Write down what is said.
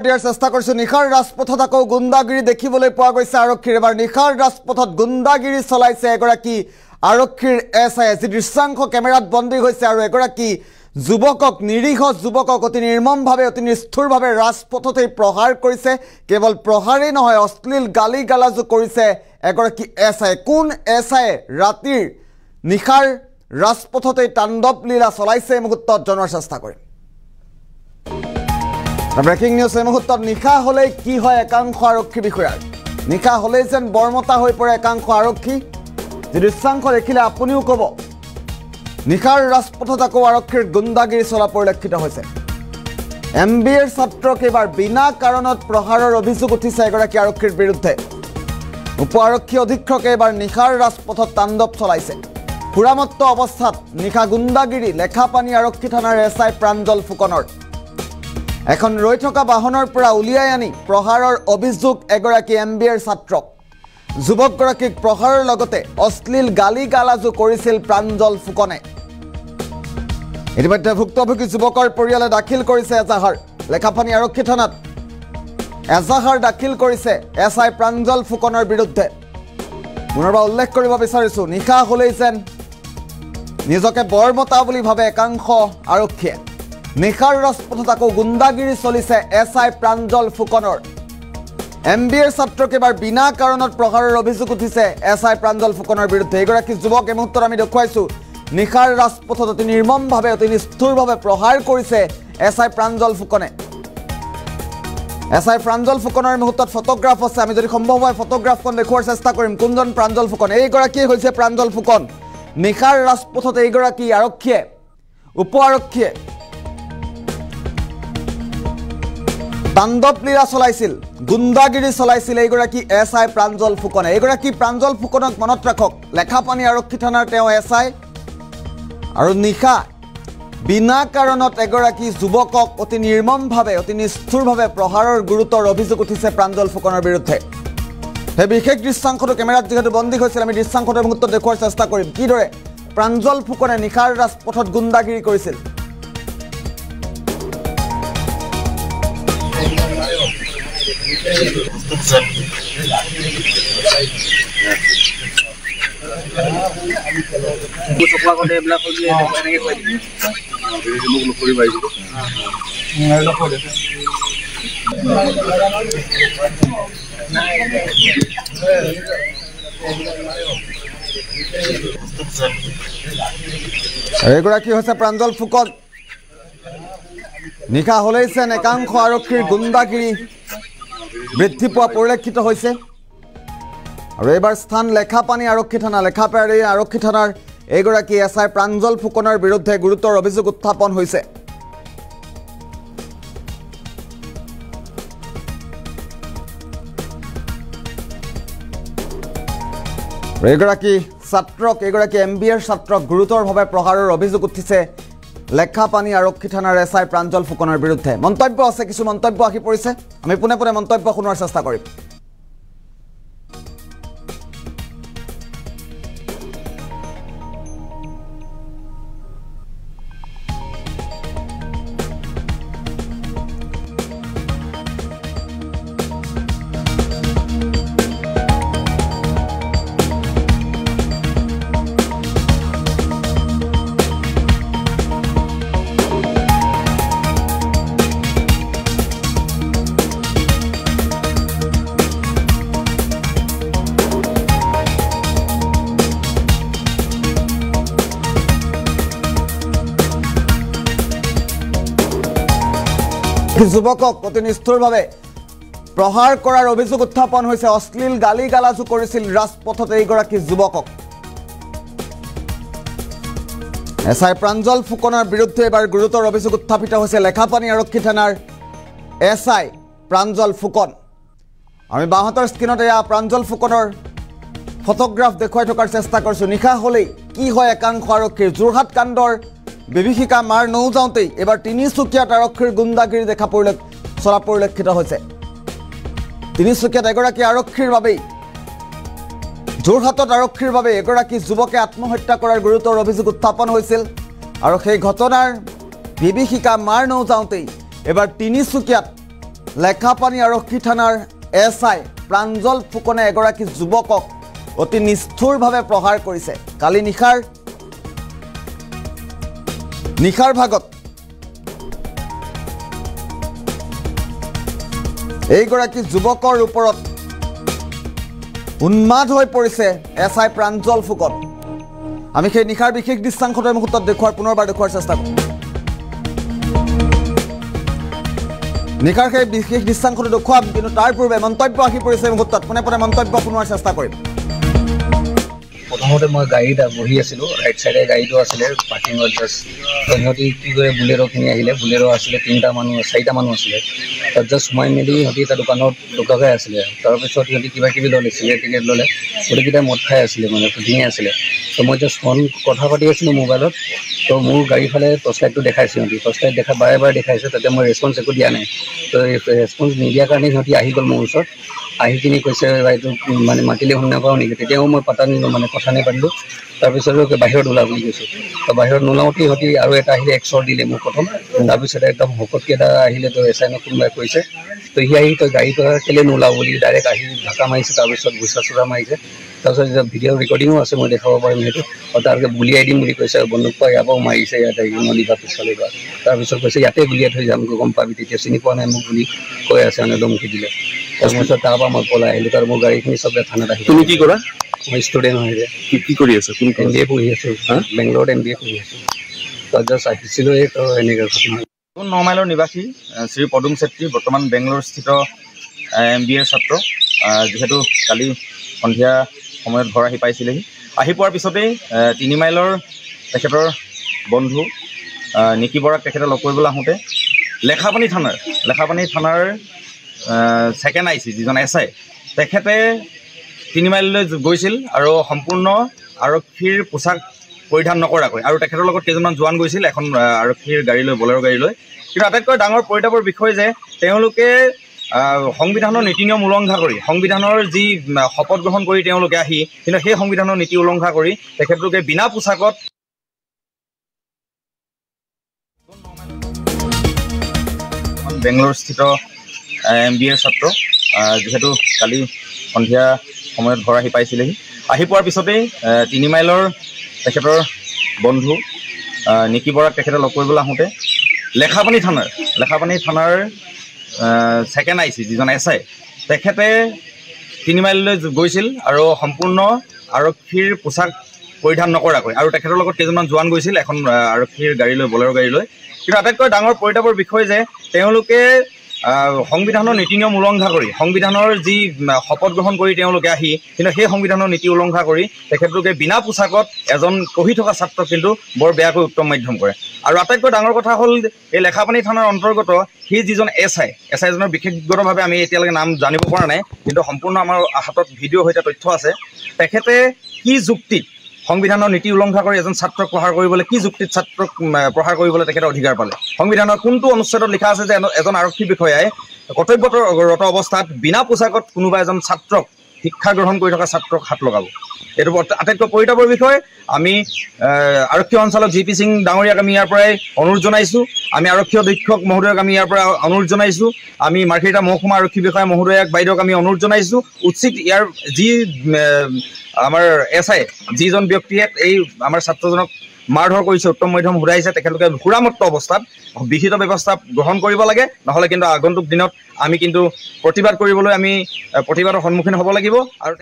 দিয়াৰ চেষ্টা কৰিছো নিখাৰ ৰাজপথত আকৌ গুণ্ডাগিৰি দেখিবলৈ পোৱা গৈছে আৰক্ষীৰ এবাৰ নিখাৰ ৰাজপথত গুণ্ডাগিৰি চলাইছে এগৰাকী আৰক্ষীৰ এছআই যি দৃশ্যাংশ কেমেৰাত বন্দী হৈছে আৰু এগৰাকী যুৱকক নিৰীহ যুৱকক অতি নিৰ্মমভাৱে অতি নিষ্ঠুৰভাৱে ৰাজপথতেই প্ৰহাৰ কৰিছে কেৱল প্ৰহাৰেই নহয় অশ্লীল গালি গালাজো কৰিছে এগৰাকী এছআই কোন এছআই ৰাতিৰ নিখাৰ ৰাজপথতেই তাণ্ডৱ লীলা চলাইছে এই মুহূৰ্তত জনাৰ চেষ্টা কৰিম ব্ৰেকিং নিউজ এই মুহূৰ্তত নিশা হলেই কি হয় একাংশ আৰক্ষী বিষয়াৰ নিশা হলেই যেন বৰমতা হৈ পৰে একাংশ আৰক্ষী যি দৃশ্যাংশ দেখিলে আপুনিও ক'ব নিশাৰ ৰাজপথত আকৌ আৰক্ষীৰ গুণ্ডাগিৰি চলা পৰিলক্ষিত হৈছে MBAৰ ছাত্ৰক এইবাৰ বিনা কাৰণত প্ৰহাৰৰ অভিযোগ উঠিছে এগৰাকী আৰক্ষীৰ বিৰুদ্ধে উপ আৰক্ষী অধীক্ষকে এইবাৰ নিশাৰ ৰাজপথত তাণ্ডৱ চলাইছে সুৰামত্ত অৱস্থাত নিশা গুণ্ডাগিৰি লেখাপানী আৰক্ষী থানাৰ এছআই প্ৰাঞ্জল ফুকনৰ এখন ৰৈ থকা বাহনৰ পৰা উলিয়াই আনি প্ৰহাৰৰ অভিযোগ এগৰাকী MBAৰ ছাত্ৰক যুৱকগৰাকীক প্ৰহাৰৰ লগতে অশ্লীল গালি গালাজো কৰিছিল প্ৰাঞ্জল ফুকনে ইতিমধ্যে ভুক্তভোগী যুৱকৰ পৰিয়ালে দাখিল কৰিছে এজাহাৰ লেখাপানী আৰক্ষী থানাত এজাহাৰ দাখিল কৰিছে এছআই প্ৰাঞ্জল ফুকনৰ বিৰুদ্ধে পুনৰবাৰ উল্লেখ কৰিব বিচাৰিছো নিশা হলেই যেন নিজকে বৰমতা বুলি ভাবে একাংশ আৰক্ষীয়ে নিখাৰ ৰাজপথত আকৌ গুণ্ডাগিৰি চলিছে এছআই প্ৰাঞ্জল ফুকনৰ MBAৰ ছাত্ৰক এবাৰ বিনা কাৰণত প্ৰহাৰৰ অভিযোগ উঠিছে এছআই প্ৰাঞ্জল ফুকনৰ বিৰুদ্ধে এগৰাকী যুৱক এই মুহূৰ্তত আমি দেখুৱাইছো নিখাৰ ৰাজপথত অতি নিৰ্মমভাৱে অতি নিষ্ঠুৰভাৱে প্ৰহাৰ কৰিছে এছআই প্ৰাঞ্জল ফুকনে এছআই প্ৰাঞ্জল ফুকনৰ মুহূৰ্তত ফটোগ্ৰাফ আছে আমি যদি সম্ভৱ হয় ফটোগ্ৰাফখন দেখুৱাৰ চেষ্টা কৰিম কোনজন প্ৰাঞ্জল ফুকন এইগৰাকী হৈছে প্ৰাঞ্জল ফুকন নিখাৰ ৰাজপথত এইগৰাকী আৰক্ষীয়ে উপ আৰক্ষীয়ে তাণ্ডৱ লীলা চলাইছিল গুণ্ডাগিৰি চলাইছিল এইগৰাকী এছআই প্ৰাঞ্জল ফুকনে এইগৰাকী প্ৰাঞ্জল ফুকনক মনত ৰাখক লেখাপানী আৰক্ষী থানাৰ তেওঁ এছআই আৰু নিশা বিনা কাৰণত এগৰাকী যুৱকক অতি নিৰ্মমভাৱে অতি নিষ্ঠুৰভাৱে প্ৰহাৰৰ গুৰুতৰ অভিযোগ উঠিছে প্ৰাঞ্জল ফুকনৰ বিৰুদ্ধে সেই বিশেষ দৃশ্যাংশটো কেমেৰাত যিহেতু বন্দী হৈছিল আমি দৃশ্যাংশটোৰ মুহূৰ্তত দেখুৱাৰ চেষ্টা কৰিম কিদৰে প্ৰাঞ্জল ফুকনে নিশাৰ ৰাজপথত গুণ্ডাগিৰি কৰিছিল এগৰাকী হৈছে প্ৰাঞ্জল ফুকন নিশা হলেই যেন একাংশ আৰক্ষীৰ গুণ্ডাগিৰি বৃদ্ধি পোৱা পৰিলক্ষিত হৈছে আৰু এইবাৰ স্থান লেখাপানী আৰক্ষী থানা লেখাপানী আৰক্ষী থানাৰ এইগৰাকী এছআই প্ৰাঞ্জল ফুকনৰ বিৰুদ্ধে গুৰুতৰ অভিযোগ উত্থাপন হৈছে এইগৰাকী ছাত্ৰক এইগৰাকী MBAৰ ছাত্ৰক গুৰুতৰভাৱে প্ৰহাৰৰ অভিযোগ উঠিছে লেখাপানী আৰক্ষী থানাৰ এছআই প্ৰাঞ্জল ফুকনৰ বিৰুদ্ধে মন্তব্য আছে কিছু মন্তব্য আহি পৰিছে আমি পুনে পুনে মন্তব্য শুনোৱাৰ চেষ্টা কৰিম যুৱকক অতি নিষ্ঠুৰভাৱে প্ৰহাৰ কৰাৰ অভিযোগ উত্থাপন হৈছে অশ্লীল গালি গালাজো কৰিছিল ৰাজপথত এইগৰাকী যুৱকক এছআই প্ৰাঞ্জল ফুকনৰ বিৰুদ্ধে এবাৰ গুৰুতৰ অভিযোগ উত্থাপিত হৈছে লেখাপানী আৰক্ষী থানাৰ এছআই প্ৰাঞ্জল ফুকন আমি বাহঁতৰ স্ক্ৰীনত এয়া প্ৰাঞ্জল ফুকনৰ ফটোগ্ৰাফ দেখুৱাই থকাৰ চেষ্টা কৰিছো নিশা হলেই কি হয় একাংশ আৰক্ষীৰ যোৰহাট কাণ্ডৰ বিভীষিকা মাৰ নৌ যাওঁতেই এবাৰ তিনিচুকীয়াত আৰক্ষীৰ গুণ্ডাগিৰি দেখা চলা পৰিলক্ষিত হৈছে তিনিচুকীয়াত এগৰাকী আৰক্ষীৰ বাবেই যোৰহাটত আৰক্ষীৰ বাবে এগৰাকী যুৱকে আত্মহত্যা কৰাৰ গুৰুতৰ অভিযোগ উত্থাপন হৈছিল আৰু সেই ঘটনাৰ বিভীষিকা মাৰ নৌ যাওঁতেই এবাৰ তিনিচুকীয়াত লেখাপানী আৰক্ষী থানাৰ SI প্ৰাঞ্জল ফুকনে এগৰাকী যুৱকক অতি নিষ্ঠুৰভাৱে প্ৰহাৰ কৰিছে। কালি নিশাৰ ভাগত এইগৰাকী যুৱকৰ ওপৰত উন্মাদ হৈ পৰিছে SI প্ৰাঞ্জল ফুকন। আমি সেই নিশাৰ বিশেষ দৃশ্যাংশটো এই মুহূৰ্তত পুনৰবাৰ দেখুৱাৰ চেষ্টা কৰিম। নিশাৰ সেই বিশেষ দৃশ্যাংশটো দেখুৱাম, কিন্তু তাৰ পূৰ্বে মন্তব্য আহি পৰিছে এই মুহূৰ্তত। পোনে পোনে মন্তব্য শুনোৱাৰ চেষ্টা কৰিম। প্ৰথমতে মই গাড়ীত বহি আছিলোঁ, ৰাইট চাইডে গাড়ীটো আছিলে পাৰ্কিঙত জাষ্ট। সিহঁতি কি কৰে বুলেৰ'খিনি আহিলে, বুলেৰ' আছিলে 4টা মানুহ আছিলে। তাত জাষ্ট সোমাই মেলি সিহঁতি এটা দোকানত লুকাই আছিলে। তাৰপিছত সিহঁতি কিবা কিবি ল'লে, চিগাৰেট ল'লে, গোটেইকেইটাই মদ খাই আছিলে, মানে ধুনীয়া আছিলে। ত' মই জাষ্ট ফোন কথা পাতি আছিলোঁ মোবাইলত। ত' মোৰ গাড়ীৰ ফালে টৰ্চ লাইটটো দেখাইছে সিহঁতি, টৰ্চ লাইট বাৰে বাৰে দেখাইছে। তাতে মই ৰেছপন্স একো দিয়া নাই। ত' ৰেছপন্স নিদিয়াৰ কাৰণে সিহঁতি আহি গ'ল মোৰ ওচৰত। আহি কিনি কৈছে বাইদেউ মানে মাতিলে শুনি নাপাওঁ নেকি? তেতিয়াও মই কথা নাপাতিলোঁ। তাৰপিছত বাহিৰত ওলা বুলি কৈছোঁ। তো বাহিৰত নোলাওঁতে সিহঁতি আৰু এটা আহিলে এক্সৰ দিলে মোক প্ৰথম। তাৰপিছত একদম শকতকৈ এটা আহিলে, তো SI কোনোবাই কৈছে। তো সি আহি তই গাড়ী পৰা কেলৈ নোলাও বুলি ডাইৰেক্ট আহি ঢাকা মাৰিছে। তাৰপিছত ঘোচা মাৰিছে। তাৰপিছত ভিডিঅ' ৰেকৰ্ডিঙো আছে, মই দেখাব পাৰিম সেইটো। আৰু তাৰপিছত গুলিয়াই দিম বুলি কৈছে। বন্দুক পৰা ইয়াৰ পৰাও মাৰিছে, ইয়াতে নদীবা পিছলৈ পৰা। তাৰপিছত কৈছে ইয়াতে গুলিয়াই থৈ যাম, গম পাবি তেতিয়া, চিনি পোৱা নাই মোক বুলি কৈ আছে, মানে ধমকি দিলে। তাৰপিছত তাৰপৰা মই পলাই আহিলোঁ। তাৰ মোৰ গাড়ীখিনি চবে থানাত আহিলোঁ। তুমি কি কৰা? মই ষ্টুডেণ্ট হয় যে। কি কৰি আছো? MBA পঢ়ি আছোঁ, বেংগলোৰত MBA পঢ়ি আছোঁ। তাত জাষ্ট আহিছিলোঁ, এই তো এনেকৈ ঘটনা। 9 মাইলৰ নিবাসী শ্ৰী পদুম চেত্ৰী, বৰ্তমান বেংগলোৰস্থিত MBA ছাত্ৰ। যিহেতু কালি সন্ধিয়া সময়ত ঘৰ আহি পাইছিলেহি। আহি পোৱাৰ পিছতেই 3 মাইলৰ তেখেতৰ বন্ধু নিকি বৰাক তেখেতে লগ কৰিবলৈ আহোঁতে লেখাপানী থানাৰ ছেকেণ্ড IC যিজন SI, তেখেতে 3 মাইললৈ গৈছিল আৰু সম্পূৰ্ণ আৰক্ষীৰ পোছাক পৰিধান নকৰাকৈ, আৰু তেখেতৰ লগত কেইজনমান জোৱান গৈছিল এখন আৰক্ষীৰ গাড়ী লৈ, বলেৰ' গাড়ী লৈ। কিন্তু আটাইতকৈ ডাঙৰ পৰিতাপৰ বিষয় যে তেওঁলোকে সংবিধানৰ নীতি নিয়ম উলংঘা কৰি, সংবিধানৰ যি শপত গ্ৰহণ কৰি তেওঁলোকে আহি, কিন্তু সেই সংবিধানৰ নীতি উলংঘা কৰি তেখেতলোকে বিনা পোছাকত বেংগলোৰস্থিত MBA ছাত্ৰ। যিহেতু কালি সন্ধিয়া সময়ত ঘৰ আহি পাইছিলেহি। আহি পোৱাৰ পিছতেই 3 মাইলৰ তেখেতৰ বন্ধু নিকি বৰাক তেখেতে লগ কৰিবলৈ আহোঁতে লেখাপানী থানাৰ ছেকেণ্ড IC যিজন SI, তেখেতে 3 মাইললৈ গৈছিল আৰু সম্পূৰ্ণ আৰক্ষীৰ পোছাক পৰিধান নকৰাকৈ, আৰু তেখেতৰ লগত কেইজনমান জোৱান গৈছিল এখন আৰক্ষীৰ গাড়ী লৈ, বলেৰ' গাড়ী লৈ। কিন্তু আটাইতকৈ ডাঙৰ পৰিতাপৰ বিষয় যে তেওঁলোকে সংবিধানৰ নীতি নিয়ম উলংঘা কৰি, সংবিধানৰ যি শপত গ্ৰহণ কৰি তেওঁলোকে আহি, কিন্তু সেই সংবিধানৰ নীতি উলংঘা কৰি তেখেতলোকে বিনা পোছাকত এজন পঢ়ি থকা ছাত্ৰক কিন্তু বৰ বেয়াকৈ উত্তম মাধ্যম কৰে। আৰু আটাইতকৈ ডাঙৰ কথা হ'ল, এই লেখাপানী থানাৰ অন্তৰ্গত সেই যিজন SIজনৰ বিশেষগতভাৱে আমি এতিয়ালৈকে নাম জানিব পৰা নাই, কিন্তু সম্পূৰ্ণ আমাৰ হাতত ভিডিঅ' সৈতে তথ্য আছে। তেখেতে কি যুক্তিত সংবিধানৰ নীতি উলংঘা কৰি এজন ছাত্ৰক প্ৰহাৰ কৰিবলৈ, কি যুক্তিত ছাত্ৰক প্ৰহাৰ কৰিবলৈ তেখেতে অধিকাৰ পালে? সংবিধানৰ কোনটো অনুচ্ছেদত লিখা আছে যে এজন আৰক্ষী বিষয়াই কৰ্তব্যৰত অৱস্থাত বিনা পোছাকত কোনোবা এজন ছাত্ৰক, শিক্ষা গ্ৰহণ কৰি থকা ছাত্ৰক হাত লগাব? এইটো আটাইতকৈ পৰিতাপৰ বিষয়। আমি আৰক্ষী সঞ্চালক GP সিং ডাঙৰীয়াক আমি ইয়াৰ পৰাই অনুৰোধ জনাইছোঁ। আমি আৰক্ষী অধীক্ষক মহোদয়ক আমি ইয়াৰ পৰা অনুৰোধ জনাইছোঁ। আমি মাৰ্ঘেৰিটা মহকুমা আৰক্ষী বিষয়া মহোদয়াক, বাইদেউক আমি অনুৰোধ জনাইছোঁ। উচিত ইয়াৰ যি আমাৰ SI যিজন ব্যক্তিয়ে এই আমাৰ ছাত্ৰজনক মাৰধৰ কৰিছে, উত্তম মধ্যম ঘূৰাইছে, তেখেতলোকে সুৰামত্ত অৱস্থাত বিহিত ব্যৱস্থা গ্ৰহণ কৰিব লাগে। নহ'লে কিন্তু আগন্তুক দিনত আমি কিন্তু প্ৰতিবাদ কৰিবলৈ, আমি প্ৰতিবাদৰ সন্মুখীন হ'ব লাগিব। আৰু